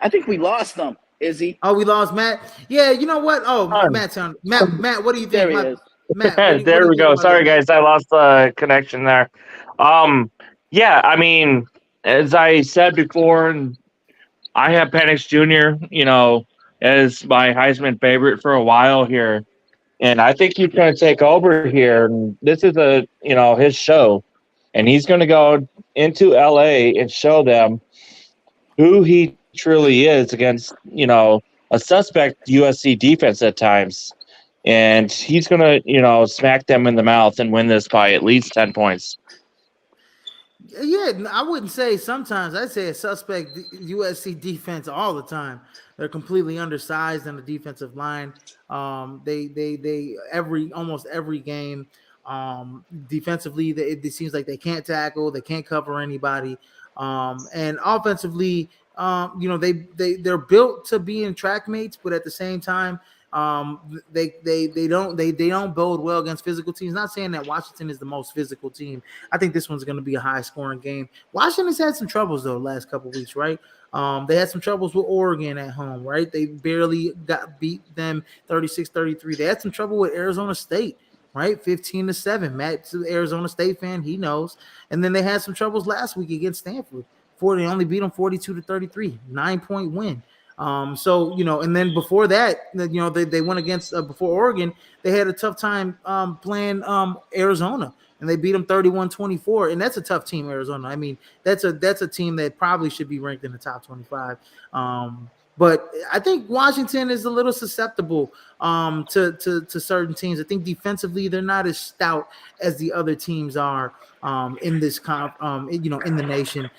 Speaker 2: I think we lost them, Izzy.
Speaker 1: Oh, we lost Matt? Yeah, you know what? Oh, Matt, what do you think?
Speaker 2: There he is.
Speaker 1: Matt,
Speaker 3: there we go. Sorry, guys. I lost the connection there. Yeah, as I said before, and I have Penix Jr., as my Heisman favorite for a while here. And I think he's going to take over here. And this is his show. And he's going to go into LA and show them who he truly is against, a suspect USC defense at times. And he's going to, smack them in the mouth and win this by at least 10 points.
Speaker 1: Yeah, I wouldn't say sometimes. I'd say a suspect USC defense all the time. They're completely undersized on the defensive line. They almost every game defensively, it seems like they can't tackle, they can't cover anybody, and offensively, they're built to be in track mates, but at the same time, they don't bode well against physical teams. Not saying that Washington is the most physical team. I think this one's going to be a high scoring game. Washington's had some troubles though the last couple of weeks, right? They had some troubles with Oregon at home, right? They barely beat them 36-33. They had some trouble with Arizona State, right? 15-7. Matt's an Arizona State fan, he knows. And then they had some troubles last week against Stanford. They only beat them 42-33, 9-point win. And then before that, they went against before Oregon, they had a tough time playing Arizona, and they beat them 31-24. And that's a tough team, Arizona. That's a team that probably should be ranked in the top 25. But I think Washington is a little susceptible to certain teams. I think defensively they're not as stout as the other teams are in this in the nation.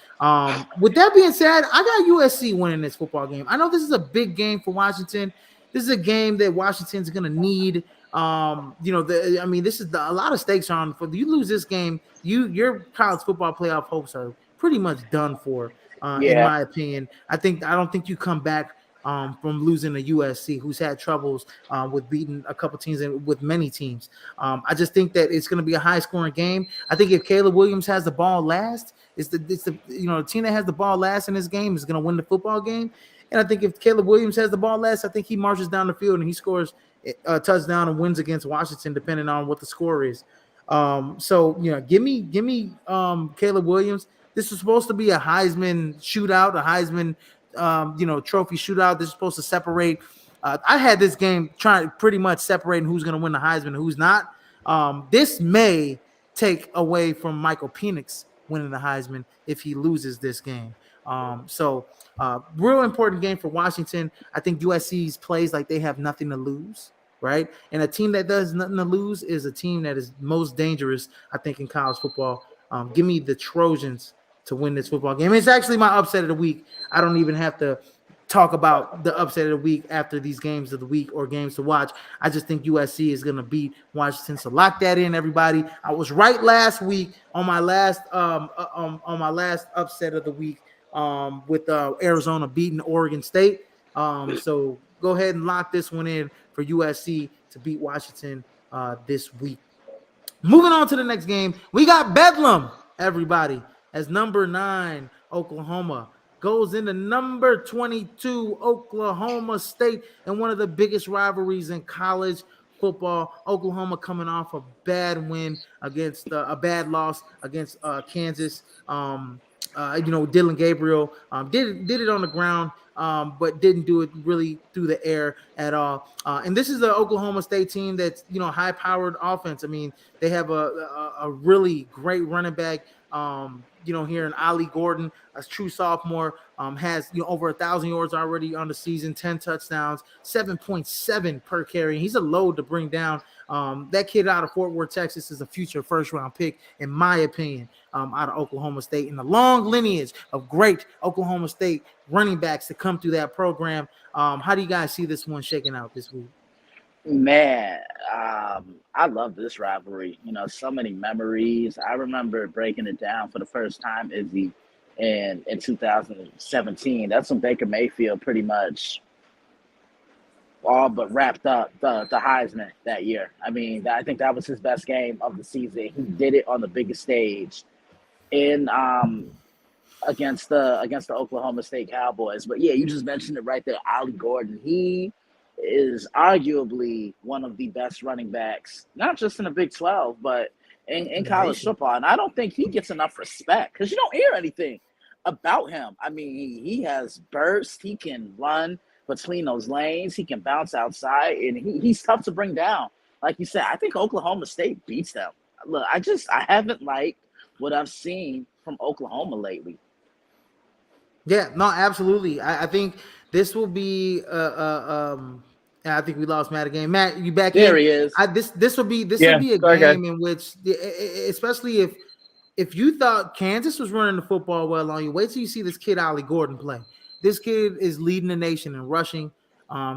Speaker 1: With that being said, I got USC winning this football game. I know this is a big game for Washington. This is a game that Washington's going to need. This is a lot of stakes are on. For you lose this game, your college football playoff hopes are pretty much done for. In my opinion, I don't think you come back from losing to USC, who's had troubles with beating a couple teams and with many teams. I just think that it's going to be a high-scoring game. I think if Caleb Williams has the ball last, it's the team that has the ball last in this game is going to win the football game. And I think if Caleb Williams has the ball last, I think he marches down the field and he scores a touchdown and wins against Washington, depending on what the score is. Give me Caleb Williams. This is supposed to be a Heisman shootout, a Heisman, trophy shootout. This is supposed to separate. I had this game trying pretty much separating who's going to win the Heisman and who's not. This may take away from Michael Penix winning the Heisman if he loses this game. Real important game for Washington. I think USC's plays like they have nothing to lose, right? And a team that does nothing to lose is a team that is most dangerous, I think, in college football. Give me the Trojans to win this football game. It's actually my upset of the week. I don't even have to talk about the upset of the week after these games of the week or games to watch. I just think USC is going to beat Washington. So lock that in, everybody. I was right last week on my last upset of the week with Arizona beating Oregon State. So go ahead and lock this one in for USC to beat Washington this week. Moving on to the next game, we got Bedlam, everybody, as number 9 Oklahoma goes into number 22 Oklahoma State in one of the biggest rivalries in college football. Oklahoma coming off a bad win against a bad loss against Kansas. Dylan Gabriel did it on the ground, but didn't do it really through the air at all. And this is the Oklahoma State team that's high-powered offense. I mean, they have a really great running back. Here in Ali Gordon, a true sophomore, has over 1,000 yards already on the season, 10 touchdowns, 7.7 per carry. He's a load to bring down. That kid out of Fort Worth, Texas, is a future first-round pick, in my opinion, out of Oklahoma State, and the long lineage of great Oklahoma State running backs to come through that program. How do you guys see this one shaking out this week?
Speaker 2: Man, I love this rivalry. So many memories. I remember breaking it down for the first time, Izzy, in 2017. That's when Baker Mayfield pretty much all but wrapped up the Heisman that year. I mean, I think that was his best game of the season. He did it on the biggest stage in against the Oklahoma State Cowboys. But yeah, you just mentioned it right there, Ali Gordon. He is arguably one of the best running backs, not just in the Big 12, but in college football. And I don't think he gets enough respect because you don't hear anything about him. I mean, he has burst. He can run between those lanes. He can bounce outside, and he's tough to bring down. Like you said, I think Oklahoma State beats them. Look, I haven't liked what I've seen from Oklahoma lately.
Speaker 1: Yeah, no, absolutely. I think this will be. I think we lost Matt again. Matt, you back
Speaker 2: there
Speaker 1: in?
Speaker 2: He is.
Speaker 1: This will be a game in which, especially if you thought Kansas was running the football well on you, wait till you see this kid Ali Gordon play. This kid is leading the nation in rushing.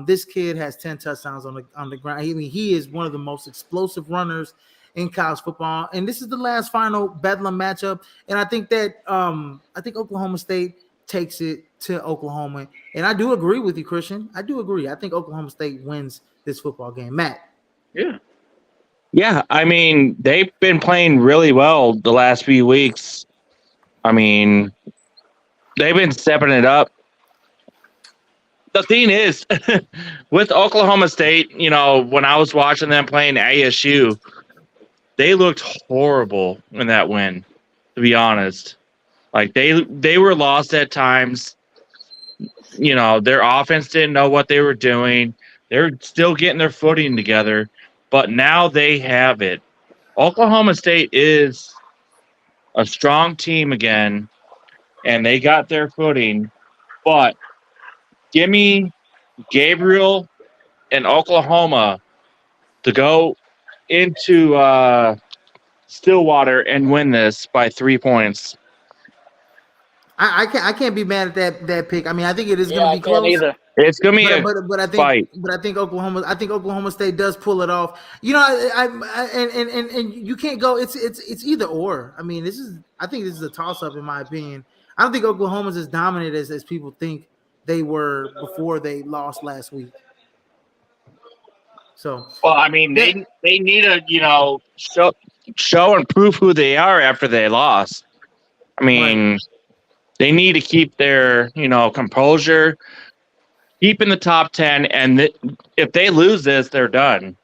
Speaker 1: This kid has 10 touchdowns on the ground. I mean, he is one of the most explosive runners in college football. And this is the last final Bedlam matchup. And I think that I think Oklahoma State takes it to Oklahoma. And I do agree with you, Christian. I do agree. I think Oklahoma State wins this football game. Matt.
Speaker 3: Yeah. I mean, they've been playing really well the last few weeks. I mean, they've been stepping it up. The thing is, with Oklahoma State, when I was watching them playing ASU, they looked horrible in that win, to be honest. Like, they were lost at times. Their offense didn't know what they were doing. They're still getting their footing together, but now they have it. Oklahoma State is a strong team again, and they got their footing, but give me Gabriel and Oklahoma to go into Stillwater and win this by 3 points.
Speaker 1: I can't be mad at that pick. I mean, I think it is going to be close.
Speaker 2: Either.
Speaker 3: It's going to be
Speaker 1: but I think
Speaker 3: fight.
Speaker 1: But I think Oklahoma State does pull it off. And you can't go. It's either or. I mean, I think this is a toss up in my opinion. I don't think Oklahoma's as dominant as people think they were before they lost last week. So,
Speaker 3: well, I mean, they need to show and prove who they are after they lost. I mean, right. They need to keep their composure, keep in the top 10, and if they lose this, they're done.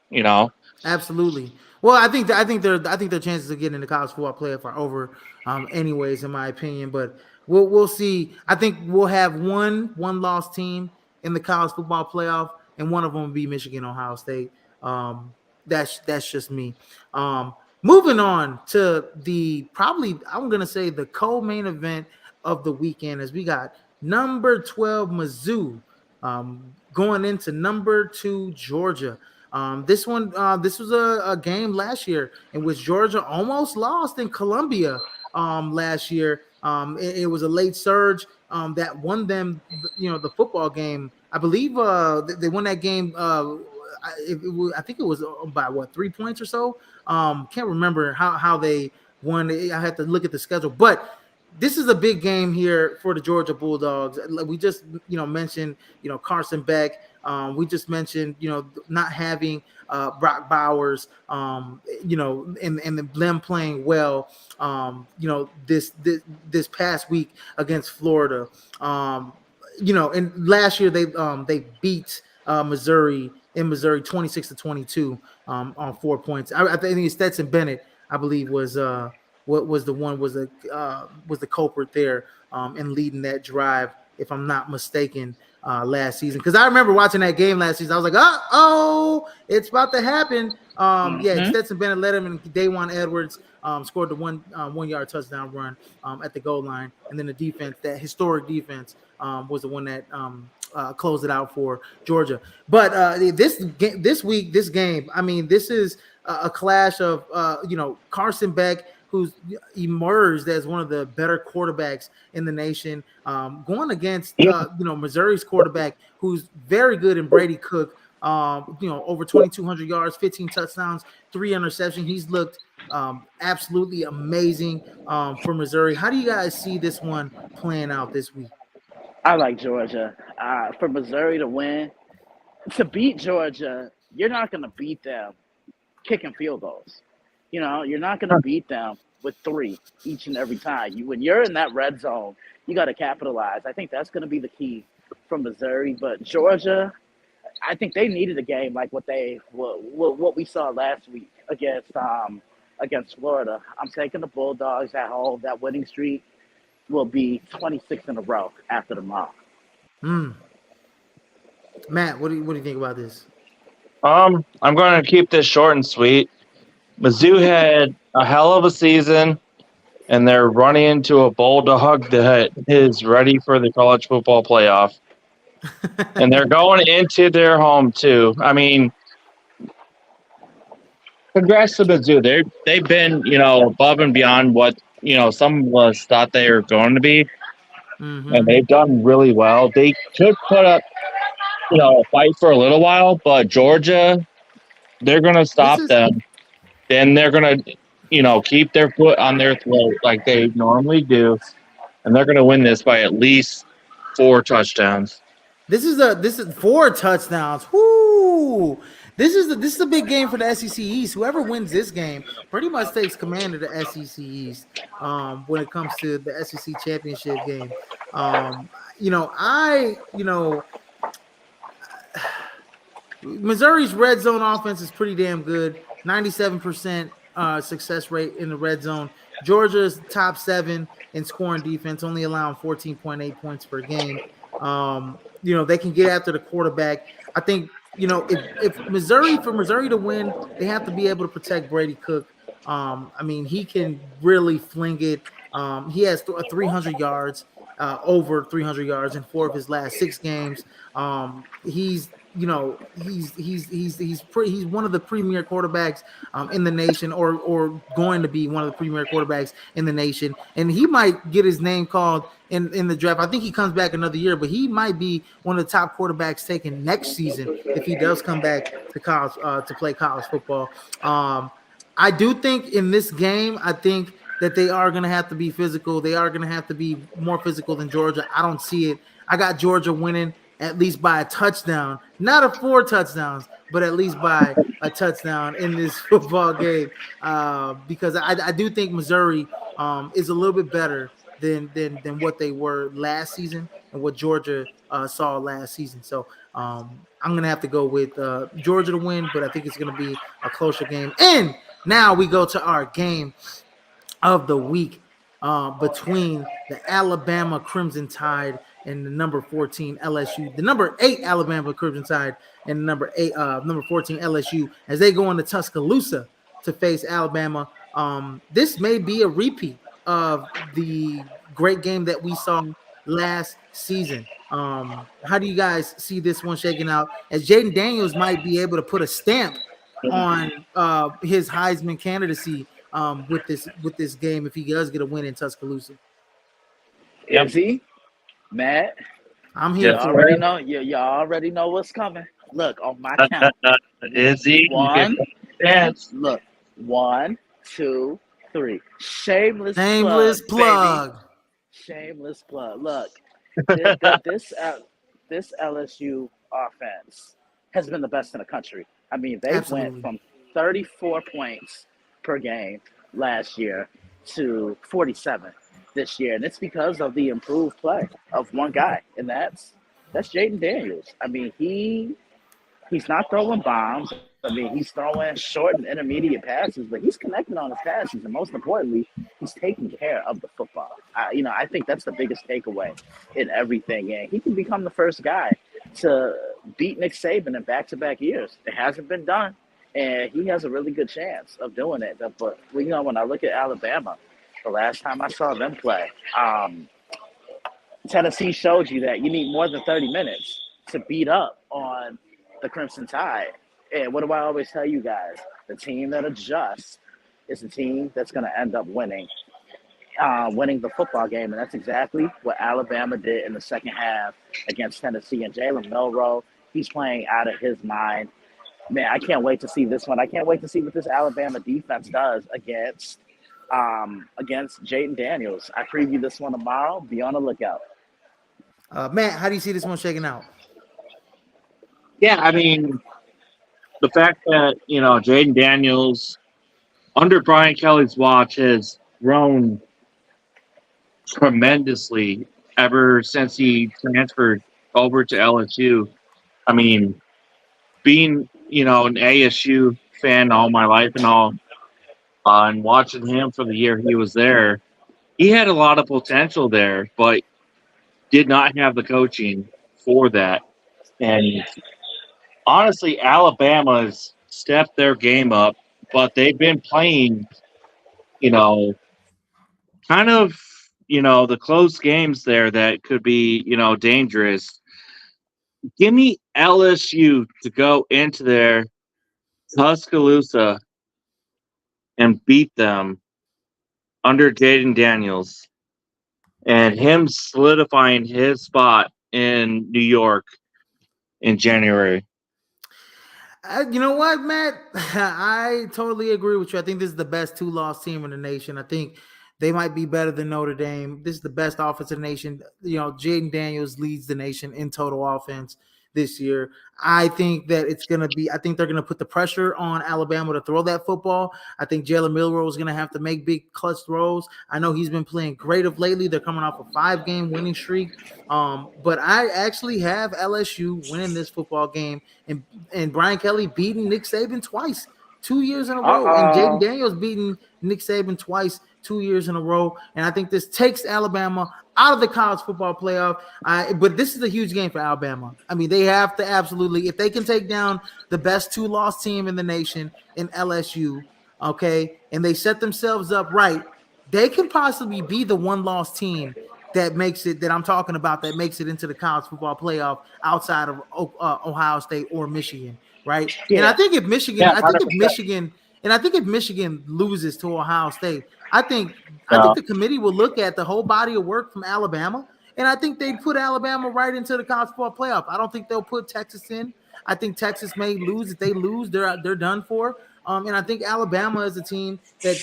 Speaker 1: Absolutely. Well, I think their chances of getting in the college football playoff are over, anyways, in my opinion. But we'll see. I think we'll have one lost team in the college football playoff, and one of them will be Michigan, Ohio State. That's just me. Moving on to I'm gonna say the co-main event of the weekend, as we got number 12 Mizzou going into number 2 Georgia. This was a game last year in which Georgia almost lost in Columbia last year. It was a late surge. that won them, the football game. I believe they won that game. I think it was by what, 3 points or so. Can't remember how they won. I had to look at the schedule, but this is a big game here for the Georgia Bulldogs. We just mentioned Carson Beck. We just mentioned not having Brock Bowers. And them playing well. This past week against Florida. And last year they beat Missouri in Missouri 26-22 on 4 points. I think Stetson Bennett, I believe, was what was the one was the culprit there in leading that drive, if I'm not mistaken, last season. Because I remember watching that game last season. I was like, oh, it's about to happen. Yeah, Stetson Bennett led him, and Dawan Edwards scored the 1-yard touchdown run at the goal line. And then the defense, that historic defense, was the one that closed it out for Georgia. But this game, I mean, this is a clash of Carson Beck, who's emerged as one of the better quarterbacks in the nation, going against Missouri's quarterback, who's very good, in Brady Cook. Over 2,200 yards, 15 touchdowns, 3 interceptions. He's looked absolutely amazing for Missouri. How do you guys see this one playing out this week?
Speaker 2: I like Georgia. For Missouri to win, to beat Georgia, you're not going to beat them kicking field goals. You're not going to beat them with 3 each and every time. When you're in that red zone, you got to capitalize. I think that's going to be the key from Missouri. But Georgia, I think they needed a game like what we saw last week against Florida. I'm taking the Bulldogs at home. That winning streak will be 26 in a row after tomorrow.
Speaker 1: Matt, what do you think about this?
Speaker 3: I'm going to keep this short and sweet. Mizzou had a hell of a season, and they're running into a Bulldog that is ready for the college football playoff. And they're going into their home, too. I mean, congrats to Mizzou. They've been, above and beyond what, some of us thought they were going to be. Mm-hmm. And they've done really well. They could put up, a fight for a little while, but Georgia, they're going to stop them. Then they're going to, keep their foot on their throat like they normally do. And they're going to win this by at least 4 touchdowns.
Speaker 1: This is 4 touchdowns. Woo! This is a big game for the SEC East. Whoever wins this game pretty much takes command of the SEC East when it comes to the SEC championship game. Missouri's red zone offense is pretty damn good. 97% success rate in the red zone. Georgia's top 7 in scoring defense, only allowing 14.8 points per game. They can get after the quarterback. I think, if Missouri to win, they have to be able to protect Brady Cook. He can really fling it. He has 300 yards, over 300 yards in 4 of his last 6 games. He's one of the premier quarterbacks in the nation, or going to be one of the premier quarterbacks in the nation. And he might get his name called in the draft. I think he comes back another year, but he might be one of the top quarterbacks taken next season if he does come back to college to play college football. I do think in this game, I think that they are going to have to be physical. They are going to have to be more physical than Georgia. I don't see it. I got Georgia winning at least by a touchdown, not a 4 touchdowns, but at least by a touchdown in this football game, because I do think Missouri is a little bit better than what they were last season and what Georgia saw last season. So I'm going to have to go with Georgia to win, but I think it's going to be a closer game. And now we go to our game of the week between the Alabama Crimson Tide and the number 14 LSU, the number 8 Alabama Crimson Tide and the number 14 LSU, as they go into Tuscaloosa to face Alabama. This may be a repeat of the great game that we saw last season. How do you guys see this one shaking out? As Jaden Daniels might be able to put a stamp on his Heisman candidacy with this game if he does get a win in Tuscaloosa.
Speaker 2: Is he? Matt,
Speaker 1: I'm here
Speaker 2: you
Speaker 3: Yes,
Speaker 1: for
Speaker 2: already
Speaker 1: it.
Speaker 3: sir.
Speaker 2: know. You already know what's coming. Look on my count.
Speaker 3: Izzy, you get
Speaker 2: One.
Speaker 3: a chance.
Speaker 2: Look. 1, 2, 3. Shameless plug,
Speaker 1: Shameless
Speaker 2: baby.
Speaker 1: plug.
Speaker 2: Shameless plug. Look, this LSU offense has been the best in the country. I mean, they went
Speaker 1: Absolutely.
Speaker 2: from 34 points per game last year to 47 this year, and it's because of the improved play of one guy, and that's Jaden Daniels. I mean, he's not throwing bombs. I mean, he's throwing short and intermediate passes, but he's connecting on his passes, and most importantly, he's taking care of the football. I think that's the biggest takeaway in everything, and he can become the first guy to beat Nick Saban in back-to-back years. It hasn't been done, and he has a really good chance of doing it. But when I look at Alabama, the last time I saw them play, Tennessee showed you that you need more than 30 minutes to beat up on the Crimson Tide. And what do I always tell you guys? The team that adjusts is the team that's going to end up winning the football game. And that's exactly what Alabama did in the second half against Tennessee. And Jalen Milroe, he's playing out of his mind. Man, I can't wait to see this one. I can't wait to see what this Alabama defense does against Jaden Daniels. I preview this one tomorrow. Be on the lookout.
Speaker 1: Matt, how do you see this one shaking out?
Speaker 3: Yeah, I mean, the fact that, Jaden Daniels, under Brian Kelly's watch, has grown tremendously ever since he transferred over to LSU. I mean, being, an ASU fan all my life and all, and watching him for the year he was there, he had a lot of potential there, but did not have the coaching for that. And honestly, Alabama's stepped their game up, but they've been playing, you know, kind of, the close games there that could be, dangerous. Give me LSU to go into their Tuscaloosa and beat them under Jaden Daniels and him solidifying his spot in New York in January.
Speaker 1: You know what, Matt? I totally agree with you. I think this is the best two-loss team in the nation. I think they might be better than Notre Dame. This is the best offense in the nation. Jaden Daniels leads the nation in total offense this year. I think that I think they're going to put the pressure on Alabama to throw that football. I think Jalen Milroe is going to have to make big clutch throws. I know he's been playing great of lately. They're coming off a 5-game winning streak. But I actually have LSU winning this football game and Brian Kelly beating Nick Saban twice, 2 years in a row, and Jaden
Speaker 2: Uh-oh.
Speaker 1: Daniels beating Nick Saban twice, 2 years in a row. And I think this takes Alabama out of the college football playoff. But this is a huge game for Alabama. I mean, they have to absolutely, if they can take down the best two-loss team in the nation in LSU, okay, and they set themselves up right, they can possibly be the one-loss team that I'm talking about that makes it into the college football playoff outside of Ohio State or Michigan, right? And I
Speaker 2: Yeah.
Speaker 1: think if Michigan,
Speaker 3: Yeah,
Speaker 1: I think if
Speaker 3: 100%.
Speaker 1: Michigan, and I think if Michigan loses to Ohio State, I think
Speaker 3: No.
Speaker 1: the committee will look at the whole body of work from Alabama, and I think they'd put Alabama right into the college football playoff. I don't think they'll put Texas in. I think Texas may lose. If they lose, they're done for. And I think Alabama is a team that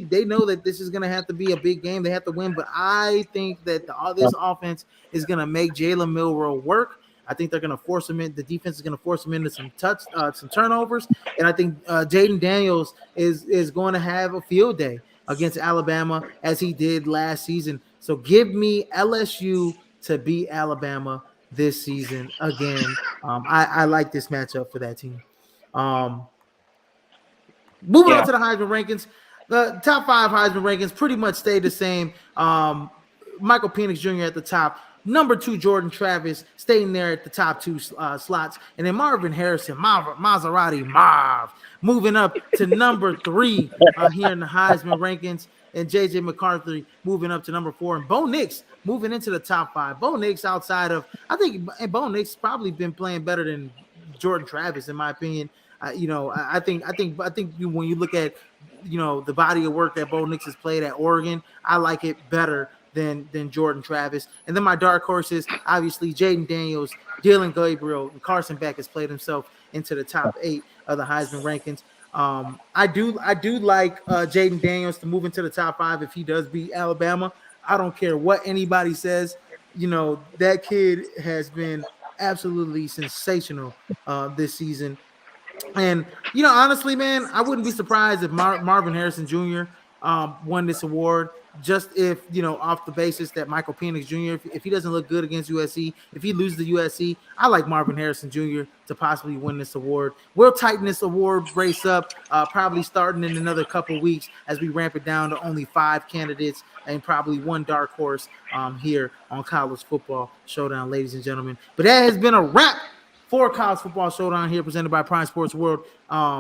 Speaker 1: they know that this is going to have to be a big game. They have to win. But I think that this offense is going to make Jalen Milroe work. I think they're going to force him in. The defense is going to force him into some some turnovers. And I think Jaden Daniels is going to have a field day against Alabama as he did last season. So give me LSU to beat Alabama this season again. I like this matchup for that team. Moving on
Speaker 3: Yeah.
Speaker 1: to the Heisman rankings, the top 5 Heisman rankings pretty much stayed the same. Michael Penix Jr. at the top. Number 2, Jordan Travis, staying there at the top 2 slots. And then Marvin Harrison, Maserati Marv, moving up to number 3 here in the Heisman rankings. And J.J. McCarthy moving up to number 4. And Bo Nix moving into the top 5. Bo Nix outside of, I think Bo Nix probably been playing better than Jordan Travis, in my opinion. I think when you look at the body of work that Bo Nix has played at Oregon, I like it better than Jordan Travis. And then my dark horses, obviously Jaden Daniels, Dylan Gabriel, and Carson Beck has played himself into the top 8 of the Heisman rankings. I do like Jaden Daniels to move into the top 5 if he does beat Alabama. I don't care what anybody says. That kid has been absolutely sensational this season. And honestly, man, I wouldn't be surprised if Marvin Harrison Jr. Won this award. Just if off the basis that Michael Penix Jr. If he doesn't look good against USC, if he loses to USC, I like Marvin Harrison Jr. to possibly win this award. We'll tighten this award race up, probably starting in another couple weeks as we ramp it down to only 5 candidates and probably one dark horse here on College Football Showdown, ladies and gentlemen. But that has been a wrap for College Football Showdown here presented by Prime Sports World.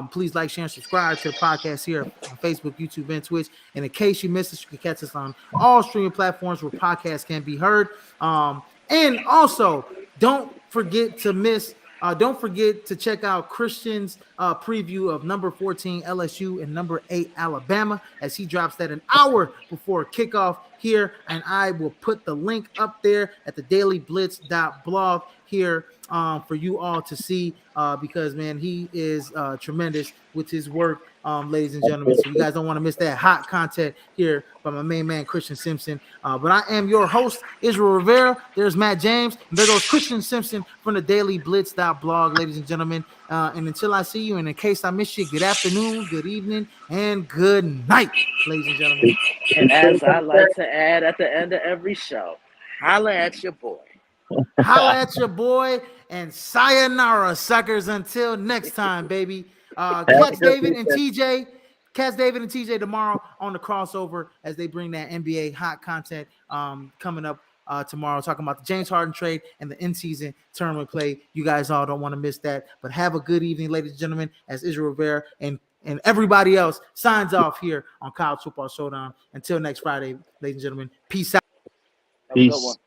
Speaker 1: Please like, share, and subscribe to the podcast here on Facebook, YouTube, and Twitch. And in case you missed us, you can catch us on all streaming platforms where podcasts can be heard. And also, don't forget to check out Christian's preview of number 14 LSU and number 8 Alabama as he drops that an hour before kickoff here. And I will put the link up there at the dailyblitz.blog here for you all to see because, man, he is tremendous with his work, ladies and gentlemen. So you guys don't want to miss that hot content here by my main man, Christian Simpson. But I am your host, Israel Rivera. There's Matt James. And there goes Christian Simpson from the dailyblitz.blog, ladies and gentlemen. And until I see you, and in case I miss you, good afternoon, good evening, and good night, ladies and gentlemen.
Speaker 2: And as I like to add at the end of every show, holla at your boy.
Speaker 1: Holla at your boy, and sayonara, suckers. Until next time, baby. Catch David and TJ tomorrow on the crossover as they bring that NBA hot content coming up tomorrow, talking about the James Harden trade and the in-season tournament play. You guys all don't want to miss that. But have a good evening, ladies and gentlemen, as Israel Rivera and everybody else signs off here on College Football Showdown. Until next Friday, ladies and gentlemen, peace out.
Speaker 3: Peace.